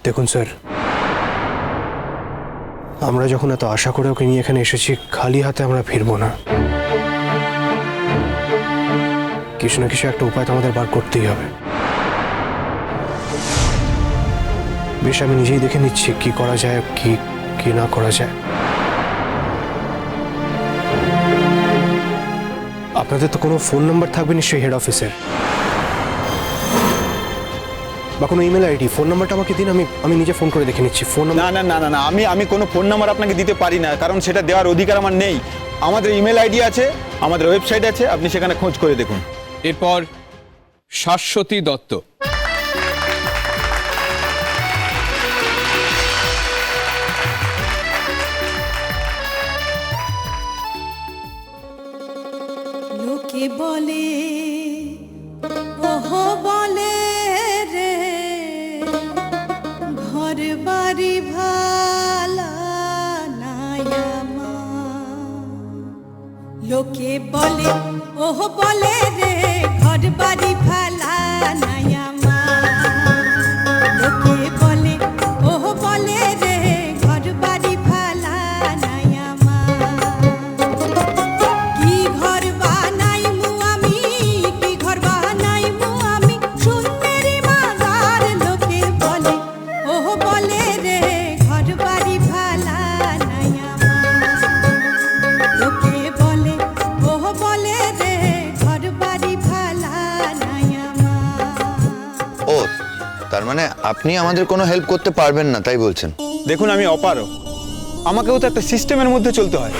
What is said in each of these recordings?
দেখুন স্যার, আমরা যখন এত আশা করে ওকে নিয়ে এখানে এসেছি, খালি হাতে আমরা ফিরবো না। কিছু না কিছু একটা উপায় তো আমাদের বার করতেই হবে। বেশ, আমি নিজেই দেখে নিচ্ছি কি করা যায়, কি না করা যায়। আপনাদের তো কোনো ফোন নাম্বার থাকবে নিশ্চয়ই হেড অফিসের, বা কোনো ইমেল আইডি। ফোন নাম্বারটা আমাকে দিন, আমি নিজে ফোন করে দেখে নিচ্ছি। ফোন না না না না না, আমি কোনো ফোন নাম্বার আপনাকে দিতে পারি না, কারণ সেটা দেওয়ার অধিকার আমার নেই। আমাদের ইমেল আইডি আছে, আমাদের ওয়েবসাইট আছে, আপনি সেখানে খোঁজ করে দেখুন। এরপর শাশ্বতী দত্ত। লোকে বলে ওহ বলে রে, ঘর বাড়ি ভালা নাই আমার। লোকে বলে ওহ বলে রে, ঘর বাড়ি ভালা নাই আমার। লোকে বলে ওহ বলে রে, ঘর বাড়ি ভালা নাই আমার। কি ঘর বানাইমু আমি, কি ঘর বানাইমু আমি, সুন্দরী মাগার। লোকে বলে ওহ বলে রে, ঘর বাড়ি ভালা নাই আমার। লোকে বলে ওহ বলে রে, ঘর বাড়ি ভালা নাই আমার। ও, তার মানে আপনি আমাদের কোনো হেল্প করতে পারবেন না, তাই বলছেন? দেখুন, আমি অপারক, আমাকেও তো একটা সিস্টেমের মধ্যে চলতে হয়।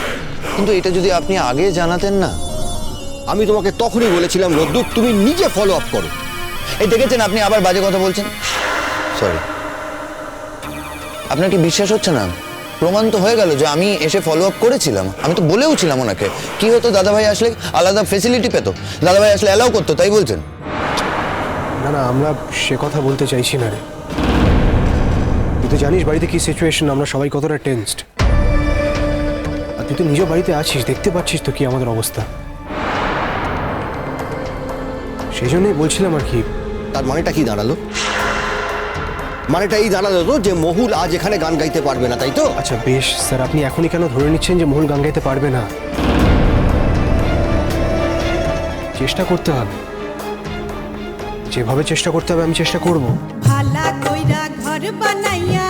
কিন্তু এটা যদি আপনি আগে জানাতেন না। আমি তোমাকে তখনই বলেছিলাম রোদ্দুর, তুমি নিজে ফলো আপ করো। এই দেখেছেন, আপনি আবার বাজে কথা বলছেন। সরি। আপনার কি বিশ্বাস হচ্ছে না? প্রমাণ তো হয়ে গেল যে আমি এসে ফলো আপ করেছিলাম। আমি তো বলেও ছিলাম ওনাকে। কি হতো, দাদাভাই আসলে আলাদা ফেসিলিটি পেতো, দাদাভাই আসলে অ্যালাউ করতো, তাই বলছেন? না না, আমরা সে কথা বলতে চাইছি না রে। তুই তো জানিস বাড়িতে কি সিচুয়েশন, আমরা সবাই কতটা টেনসড। আর তুই তো নিজের বাড়িতে আছিস, দেখতে পাচ্ছিস তো কি আমাদের অবস্থা। সেই জন্যই বলছিলাম আর কি। তার মানেটা কি দাঁড়ালো? মানেটা এই দাঁড়ালো তো যে মহুল আজ এখানে গান গাইতে পারবে না, তাই তো? আচ্ছা বেশ স্যার, আপনি এখনই কেন ধরে নিচ্ছেন যে মহুল গান গাইতে পারবে না? চেষ্টা করতে হবে, যেভাবে চেষ্টা করতে হবে আমি চেষ্টা করব। ভালা কইরা ঘর বানাইয়া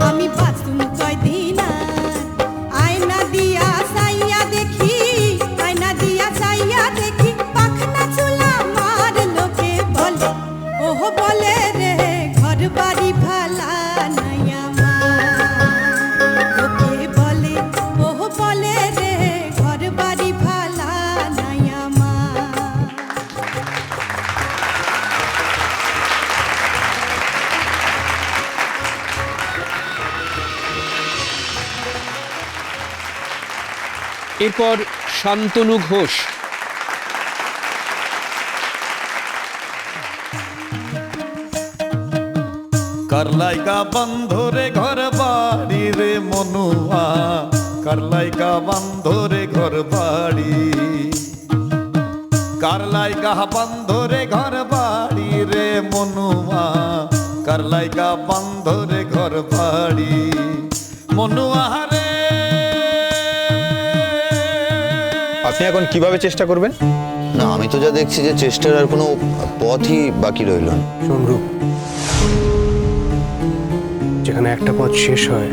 আমি বাসুন কয়দিন আয়না দিয়া সাইয়া দেখি, আয়না দিয়া সাইয়া দেখি, পাখনা চুলা মার। লোকে বলে ওহ বলে রে, ঘর বাড়ি ভালা নাই আমার। লোকে বলে ওহ বলে রে, ঘর বাড়ি ভালা নাই আমার। এরপর শান্তনু ঘোষ। কারলাইকা বন্ধরে ঘর বাড়ি রে মনুয়া, কারলাইকা বন্ধরে ঘর বাড়ি, কারলাইকা বন্ধরে ঘর বাড়ি রে মনুয়া, কারলাইকা বন্ধরে ঘর বাড়ি। মনুয়া রে, আপনি এখন কিভাবে চেষ্টা করবেন? না, আমি তো যা দেখছি যে চেষ্টার আর কোনো পথই বাকি রইল না। শোন রূপ, যেখানে একটা পথ শেষ হয়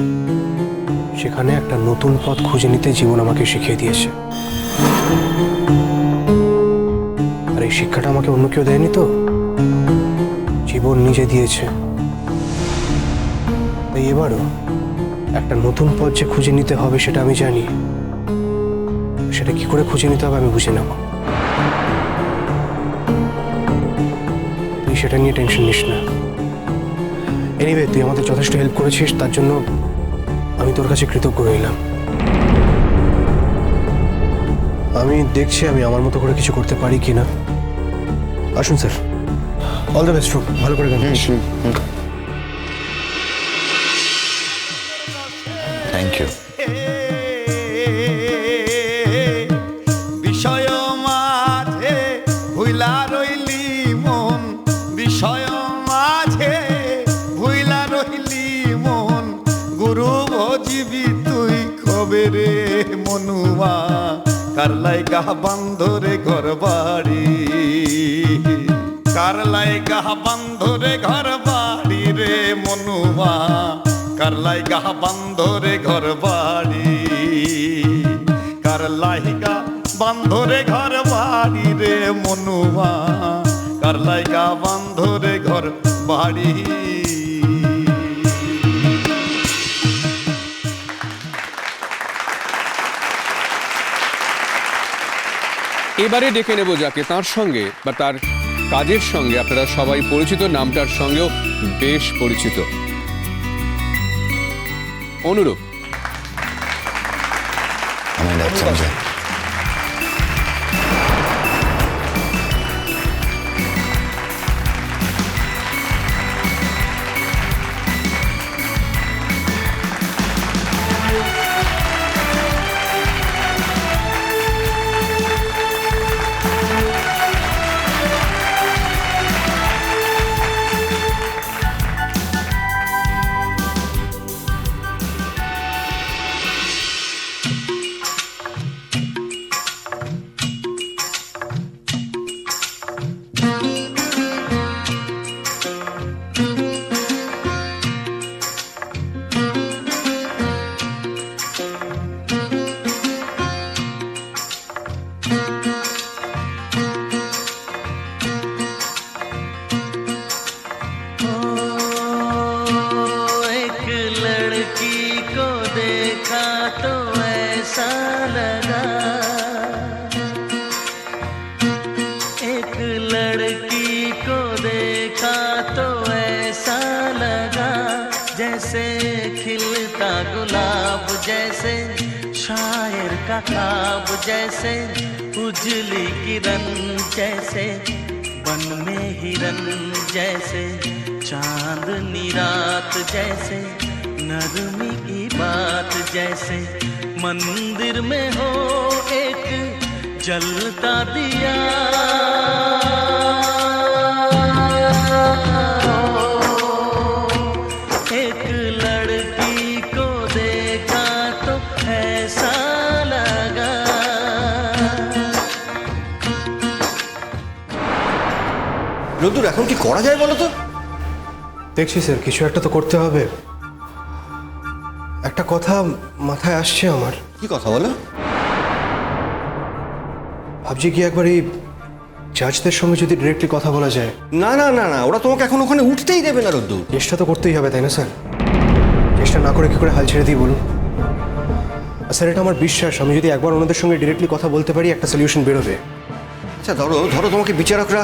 সেখানে একটা নতুন পথ খুঁজে নিতে জীবন আমাকে শিখিয়ে দিয়েছে। আর এই শিক্ষাটা আমাকে অন্য কেউ দেয়নি তো, জীবন নিজে দিয়েছে। তাই এবারও একটা নতুন পথ যে খুঁজে নিতে হবে সেটা আমি জানি। সেটা কি করে খুঁজে নিতে হবে আমি বুঝে নেব। তুই সেটা নিয়ে টেনশন নিস না। এনিওয়ে, তুই আমাদের যথেষ্ট হেল্প করেছিস, তার জন্য আমি তোর কাছে কৃতজ্ঞ রইলাম। আমি দেখছি আমি আমার মতো করে কিছু করতে পারি কিনা। আসুন স্যার, অল দ্য বেস্ট। ভালো করে গান গাইস। Thank you. বিষয় মাঝে হইলা রইলি মন সহজীবী তুই কবে রে মনুয়া কার লাইগা বান্ধরে ঘর বাড়ি কার লাইগা বান্ধরে ঘর বাড়ি রে মনুয়া কার লাইগা বান্ধরে ঘর বাড়ি কার লাইগা বান্ধরে ঘর বাড়ি রে মনুয়া কার লাইগা বান্ধরে ঘর বাড়ি এবারে ডেকে নেব যাকে, তার সঙ্গে বা তার কাজের সঙ্গে আপনারা সবাই পরিচিত, নামটার সঙ্গেও বেশ পরিচিত, অনুরূপ। আমার ডাক সঞ্জয়। खिलता गुलाब जैसे शायर का ख्वाब जैसे उजली किरण जैसे वन में हिरन जैसे चांदनी रात जैसे नरमी की बात जैसे मंदिर में हो एक जलता दिया রোদ্দুর এখন কি করা যায় বলো তো? দেখছি স্যার, কিছু একটা তো করতে হবে। একটা কথা মাথায় আসছে আমার। কি কথা বলো? ভাবছি কি একবার এই জাজদের সঙ্গে যদি ডিরেক্টলি কথা বলা যায়। না না না না, ওরা তোমাকে এখন ওখানে উঠতেই দেবে না রোদ্দুর। চেষ্টা তো করতেই হবে, তাই না স্যার? চেষ্টা না করে কি করে হাল ছেড়ে দিই বলুন? স্যার, এটা আমার বিশ্বাস, আমি যদি একবার ওনাদের সঙ্গে ডিরেক্টলি কথা বলতে পারি একটা সলিউশন বেরোবে। আচ্ছা ধরো ধরো তোমাকে বিচারকরা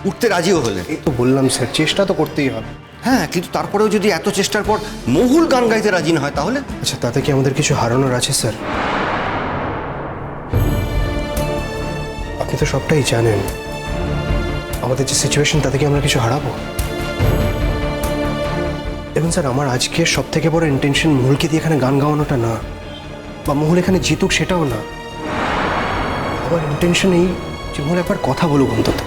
উঠতে রাজিও হলে। এই তো বললাম স্যার, চেষ্টা তো করতেই হবে। হ্যাঁ, কিন্তু তারপরেও যদি এত চেষ্টার পর মহুল গান গাইতে রাজি না হয় তাহলে? আচ্ছা, তাতে কি আমাদের কিছু হারানোর আছে স্যার? আপনি তো সবটাই জানেন, আমাদের যে সিচুয়েশন তাতে কি আমরা কিছু হারাবো? দেখুন স্যার, আমার আজকে সব থেকে বড় ইন্টেনশন মহুলকে দিয়ে এখানে গান গাওয়ানোটা না, বা মহুল এখানে জিতুক সেটাও না। আমার ইন্টেনশন এই যে মহুল একবার কথা বলুক অন্তত।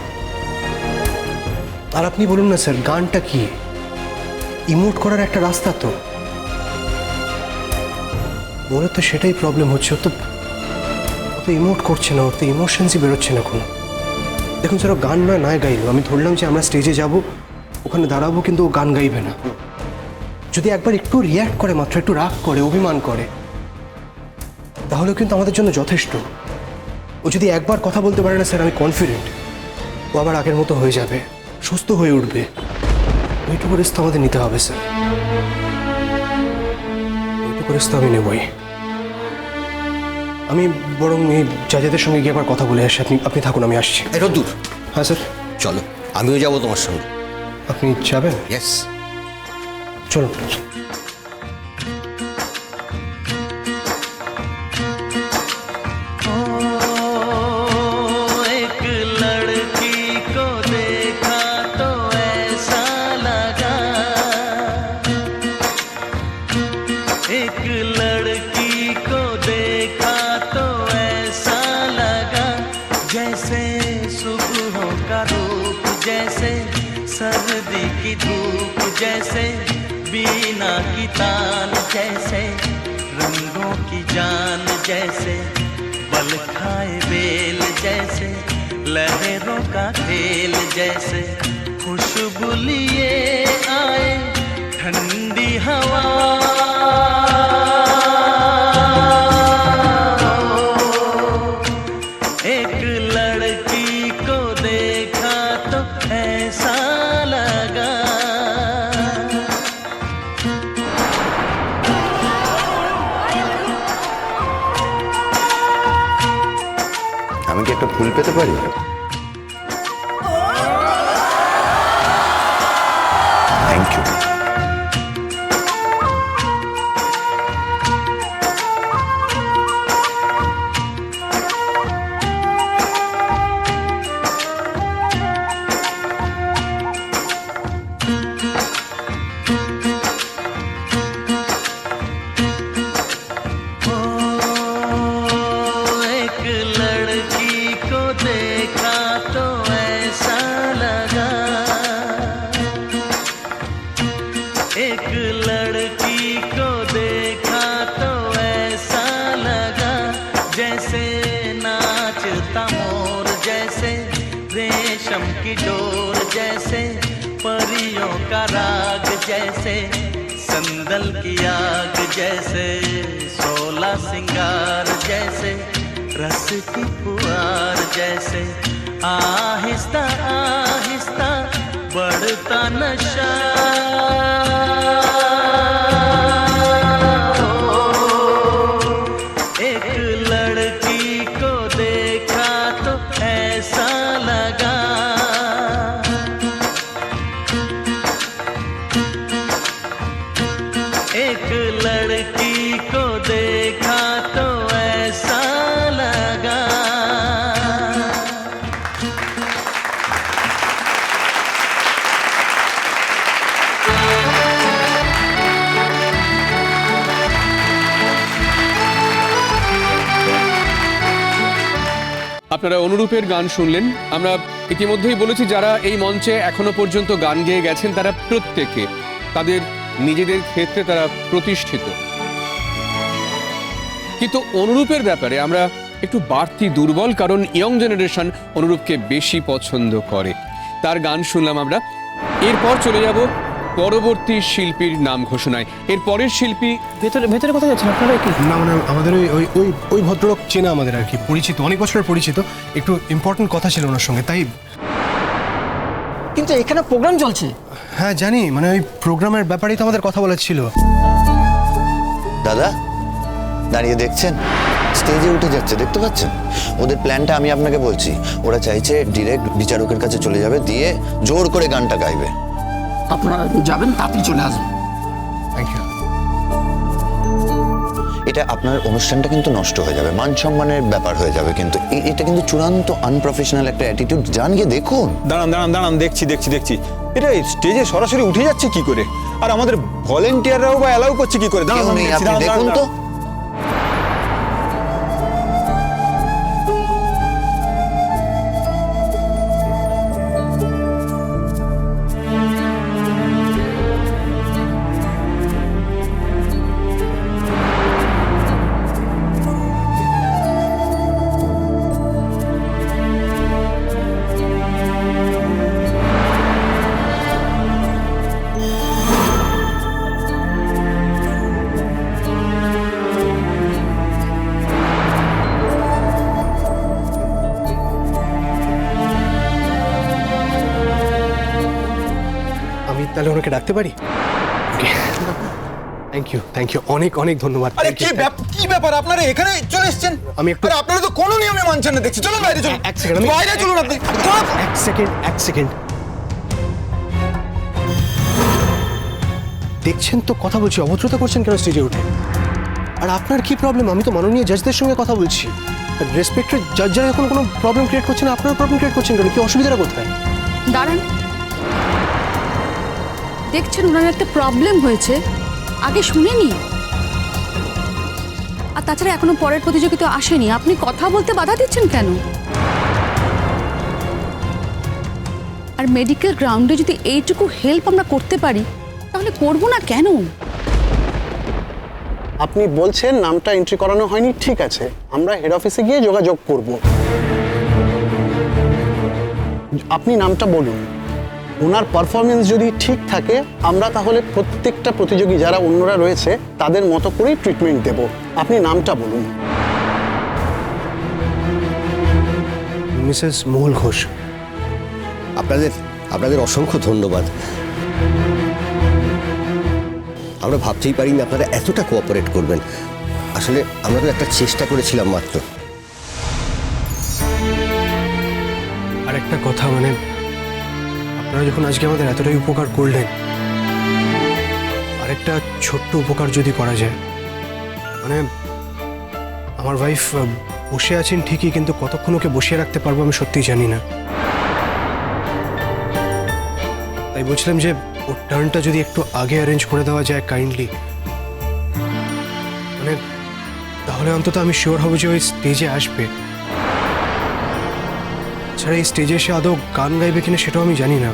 আর আপনি বলুন না স্যার, গানটা কি ইমোট করার একটা রাস্তা? তো মনে তো সেটাই প্রবলেম হচ্ছে, ও তো ইমোট করছে না, ওর তো ইমোশনসই বেরোচ্ছে না কোনো। দেখুন স্যার, ও গান না গাইলো, আমি ধরলাম যে আমরা স্টেজে যাব, ওখানে দাঁড়াবো, কিন্তু ও গান গাইবে না। যদি একবার একটু রিয়্যাক্ট করে, মাত্র একটু রাগ করে, অভিমান করে, তাহলে কিন্তু আমাদের জন্য যথেষ্ট। ও যদি একবার কথা বলতে পারে না স্যার, আমি কনফিডেন্ট ও আবার আগের মতো হয়ে যাবে, সুস্থ হয়ে উঠবে। ওইটুকু রিস্ক তো আমাদের নিতে হবে স্যার, ওইটুকু রিস্ক তো আমি নেবই। আমি বরং এই জাজেদের সঙ্গে গিয়ে একবার কথা বলে আসি। আপনি থাকুন, আমি আসছি। রোদ্দুর, হ্যাঁ স্যার। চলো আমিও যাবো তোমার সঙ্গে। আপনি যাবেন? ইয়েস, চলুন। सर्दी की धूप जैसे बीना की तान जैसे जान जैसे बल खाए बेल जैसे लहरों का खेल जैसे खुशबू लिए आए ठंडी हवा एक लड़की को देखा तो ऐसा लगा আমি কি একটা ফুল পেতে পারি? Thank you. एक लड़की को देखा तो ऐसा लगा एक लड़की को देखा तो ऐसा लगा जैसे नाचता मोर जैसे रेशम की डोर जैसे परियों का राग जैसे संदल की आग जैसे 16 सिंगार जैसे रस की फुहार जैसे आहिस्ता आहिस्ता बढ़ता नशा एक लड़की को देखा तो ऐसा लगा एक लड़की को देखा तो ऐसा लगा আপনারা অনুরূপের গান শুনলেন। আমরা ইতিমধ্যেই বলেছি যারা এই মঞ্চে এখনো পর্যন্ত গান গেয়ে গেছেন তারা প্রত্যেকে তাদের নিজেদের ক্ষেত্রে তারা প্রতিষ্ঠিত, কিন্তু অনুরূপের ব্যাপারে আমরা একটু বাড়তি দুর্বল, কারণ ইয়ং জেনারেশন অনুরূপকে বেশি পছন্দ করে। তার গান শুনলাম আমরা। এরপর চলে যাব পরবর্তী শিল্পীর নাম ঘোষণায়। এর পরের শিল্পী ভেতরে ভেতরে কোথায় যাচ্ছেন আপনারা? কি না, মানে আমাদের ওই ভদ্রলোক চেনা আমাদের আর কি, পরিচিত, অনেক বছরের পরিচিত। একটু ইম্পর্টেন্ট কথা ছিল ওনার সঙ্গে, তাই। কিন্তু এখানে প্রোগ্রাম চলছে। হ্যাঁ জানি, মানে ওই প্রোগ্রামের ব্যাপারেই তো আমাদের কথা বলার ছিল। দাদা দাঁড়িয়ে দেখছেন, স্টেজে উঠে যাচ্ছে, দেখতে পাচ্ছেন? ওদের প্ল্যানটা আমি আপনাকে বলছি। ওরা চাইছে ডিরেক্ট বিচারকের কাছে চলে যাবে, দিয়ে জোর করে গানটা গাইবে। আপনারা যাবেন, তাড়াতাড়ি চলে আসবেন। Thank you. এটা আপনার অনুষ্ঠানটা কিন্তু নষ্ট হয়ে যাবে, মান সম্মানের ব্যাপার হয়ে যাবে, কিন্তু এটা কিন্তু চূড়ান্ত আনপ্রফেশনাল একটা অ্যাটিটিউড। যান গিয়ে দেখুন। দাঁড়ান দাঁড়ান দাঁড়ান, দেখছি দেখছি দেখছি। এটা স্টেজে সরাসরি উঠে যাচ্ছে কি করে, আর আমাদের ভলেন্টিয়াররাও বা অ্যালাউ করছে কি করে? কেউ দাঁড়ান, নেই, দেখছি, আপনি দাঁড়ান, দেখুন দাঁড়ান, তো। দাঁড়ান। আমি তাহলে ওনাকে ডাকতে পারি? থ্যাংক ইউ, অনেক অনেক ধন্যবাদ। আরে কি ব্যাপার, আপনারা এখানে চলে এসেছেন? আমি একটু- আরে আপনারা তো কোনো নিয়মে মানছেন না দেখছি। চলুন বাইরে, চলুন। এক সেকেন্ড, বাইরে চলুন আপনি। এক সেকেন্ড। দেখছেন তো কথা বলছি, অভদ্রতা করছেন কেন স্টেজে উঠে? আর আপনার কি প্রবলেম? আমি তো মাননীয় জাজদের সঙ্গে কথা বলছি। রেসপেক্টেড জাজরা যখন কোনো প্রবলেম ক্রিয়েট করছেন, আপনারা প্রবলেম ক্রিয়েট করছেন কেন? কি অসুবিধাটা কোথায়? দাঁড়ান, দেখছেন ওনার একটা প্রবলেম হয়েছে, আগে শুনেনি। আর তাছাড়া এখনো পরের প্রতিযোগিতা আসেনি, আপনি কথা বলতে বাধা দিচ্ছেন কেন? আর মেডিকেল গ্রাউন্ডে যদি এইটুকু হেল্প আমরা করতে পারি তাহলে করব না কেন? আপনি বলছেন নামটা এন্ট্রি করানো হয়নি, ঠিক আছে, আমরা হেড অফিসে গিয়ে যোগাযোগ করব। আপনি নামটা বলুন। ওনার পারফরমেন্স যদি ঠিক থাকে আমরা তাহলে প্রত্যেকটা প্রতিযোগী যারা অন্যরা রয়েছে তাদের মতো করেই ট্রিটমেন্ট দেব। আপনি নামটা বলুন। মিসেস মহুল ঘোষ। আপনাদের অসংখ্য ধন্যবাদ। আমরা ভাবতেই পারিনি আপনারা এতটা কোঅপারেট করবেন। আসলে আমরা তো একটা চেষ্টা করেছিলাম মাত্র। আর একটা কথা, মানে আপনারা যখন আজকে আমাদের এতটাই উপকার করলেন, আরেকটা ছোট্ট উপকার যদি করা যায়, মানে আমার ওয়াইফ বসে আছেন ঠিকই, কিন্তু কতক্ষণ ওকে বসিয়ে রাখতে পারবো আমি সত্যিই জানি না। তাই বলছিলাম যে ওর টার্নটা যদি একটু আগে অ্যারেঞ্জ করে দেওয়া যায় কাইন্ডলি, মানে তাহলে অন্তত আমি শিওর হব যে ওই স্টেজে আসবে। ছাড়া এই স্টেজে এসে আদৌ গান গাইবে কিনা সেটাও আমি জানি না।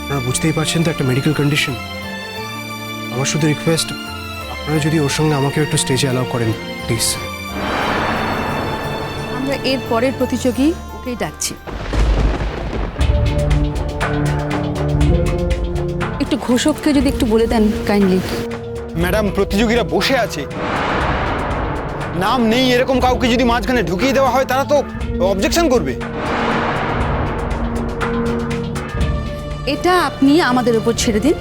আপনারা বুঝতেই পারছেন তো, একটা মেডিকেল কন্ডিশন। আমার শুধু রিকোয়েস্ট, আপনারা যদি ওর সঙ্গে আমাকে একটু স্টেজে অ্যালাউ করেন প্লিজ। আমরা এর পরের প্রতিযোগী ওকেই ডাকছি। একটু ঘোষককে যদি একটু বলে দেন কাইন্ডলি। ম্যাডাম, প্রতিযোগীরা বসে আছে, নাম নেই এরকম কাউকে যদি মাঝখানে ঢুকিয়ে দেওয়া হয় তারা তো অবজেকশন করবে। এটা আপনি আমাদের উপর ছেড়ে দিন।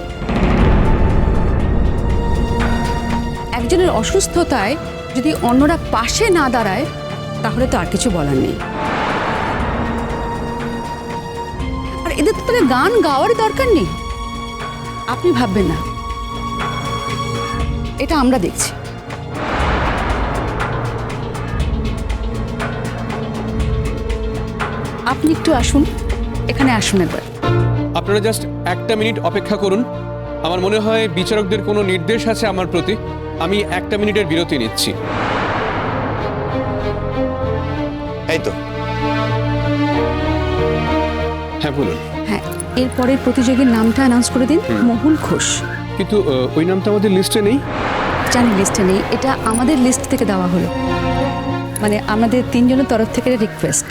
একজনের অসুস্থতায় যদি অন্যরা পাশে না দাঁড়ায় তাহলে তো আর কিছু বলার নেই। আর এদের তো তাহলে গান গাওয়ার দরকার নেই। আপনি ভাববেন না, এটা আমরা দেখছি। আপনি একটু আসুন, এখানে আসুন একবার। আপনারা জাস্ট একটা মিনিট অপেক্ষা করুন। আমার মনে হয় বিচারকদের কোনো নির্দেশ আছে আমার প্রতি। আমি একটা মিনিটের বিরতি নিচ্ছি। এই তো। হ্যাঁ বলুন। হ্যাঁ, এরপরের প্রতিযোগীর নামটা অ্যানাউন্স করে দিন। মহুল ঘোষ। কিন্তু ওই নামটা আমাদের লিস্টে নেই। জানি লিস্টে নেই, এটা আমাদের লিস্ট থেকে দেওয়া হলো, মানে আমাদের তিনজনের তরফ থেকে রিকোয়েস্ট।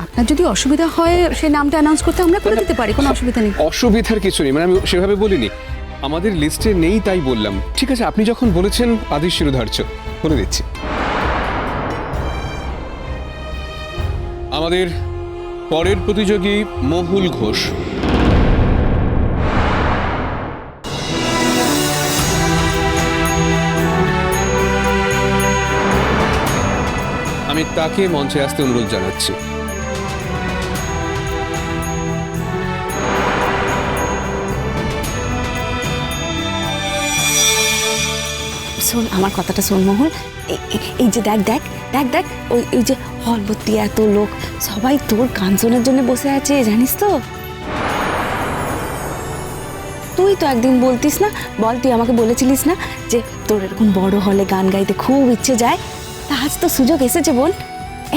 আপনার যদি অসুবিধা হয় সেই নামটা অ্যানাউন্স করতে আমরা করে দিতে পারি, কোনো অসুবিধা নেই। অসুবিধার কিছু নেই, মানে আমি সেভাবে বলিনি। আমাদের লিস্টে নেই তাই বললাম। ঠিক আছে, আপনি যখন বলেছেন আদি শিরোধার্য বলে দিচ্ছি। আমাদের পরের প্রতিযোগী মহুল ঘোষ। আমি তাকে মঞ্চে আসতে অনুরোধ জানাচ্ছি। শোন আমার কথাটা, শোন মহুল। এই যে দেখ দেখ দেখ দেখ, ওই যে হল ভর্তি এত লোক, সবাই তোর গান শোনার জন্য বসে আছে, জানিস তো? তুই তো একদিন বলতিস না, বল, তুই আমাকে বলেছিলিস না যে তোর এরকম বড় হলে গান গাইতে খুব ইচ্ছে যায়। তা আজ তো সুযোগ এসেছে বোন,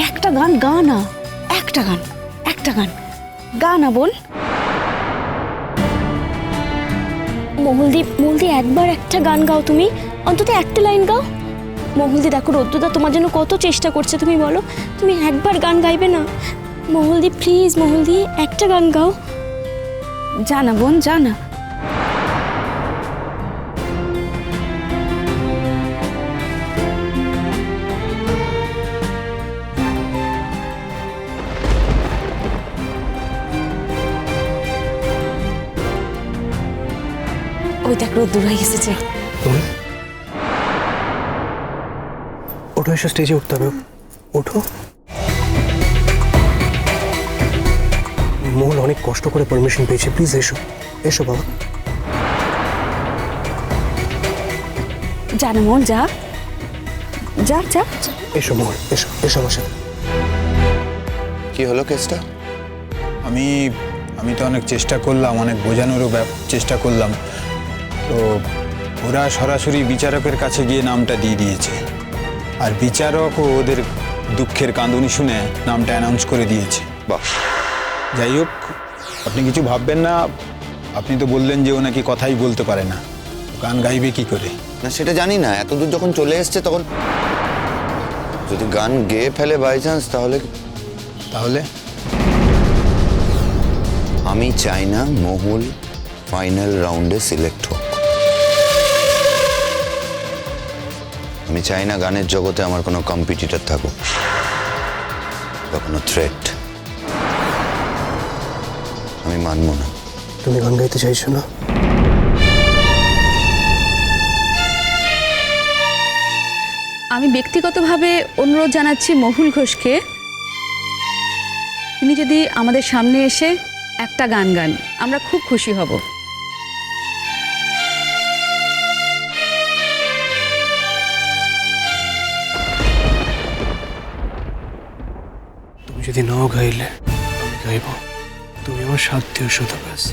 একটা গান গা না, একটা গান গা না বোন। মহুলদি একবার একটা গান গাও, তুমি অন্তত একটা লাইন গাও। মহুলদি দেখো, রদ্দুদা তোমার জন্য কত চেষ্টা করছে, তুমি বলো তুমি একবার গান গাইবে না? মহুলদি প্লিজ, মহুলদি একটা গান গাও, জানা বোন জানা। ওই দেখ রোদ্দুরাই এসেছে। ওঠো, এসে স্টেজে উঠতে হবে। ওঠো। মহুল অনেক কষ্ট করে পারমিশন পেয়েছে, প্লিজ এসো, এসো বাবা। জানা মন, যা যা যা। এসো মহুল, এসো, এসো আমার সাথে। কি হলো কেসটা? আমি তো অনেক চেষ্টা করলাম, অনেক বোঝানোরও চেষ্টা করলাম, তো ওরা সরাসরি বিচারকের কাছে গিয়ে নামটা দিয়ে দিয়েছে। আর বিচারকও ওদের দুঃখের কাঁদুনি শুনে নামটা অ্যানাউন্স করে দিয়েছে। বাহ। যাই হোক, আপনি কিছু ভাববেন না। আপনি তো বললেন যে ও নাকি কথাই বলতে পারে না, গান গাইবে কি করে? না সেটা জানি না, এতদূর যখন চলে এসছে তখন যদি গান গেয়ে ফেলে বাই চান্স তাহলে তাহলে আমি চাই না মহুল ফাইনাল রাউন্ডে সিলেক্ট হোক। আমি চাই না গানের জগতে আমার কোনো কম্পিটিটর থাকুক বা কোনো থ্রেট। আমি মানব না। তুমি গান গাইতে চাইছো না? আমি ব্যক্তিগতভাবে অনুরোধ জানাচ্ছি মহুল ঘোষকে, তিনি যদি আমাদের সামনে এসে একটা গান গান, আমরা খুব খুশি হব। তুমি যদি নাও গাইলে আমি গাইব, তুমি আমার সাথ দিও শুধু ব্যাস।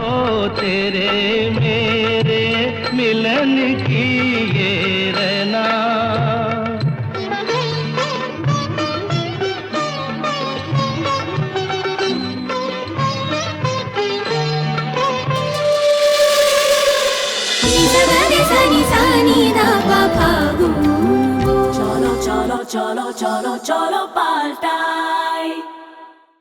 ओ तेरे मेरे मिलन की ये रहना चलो चलो चलो चलो चलो पाल्टा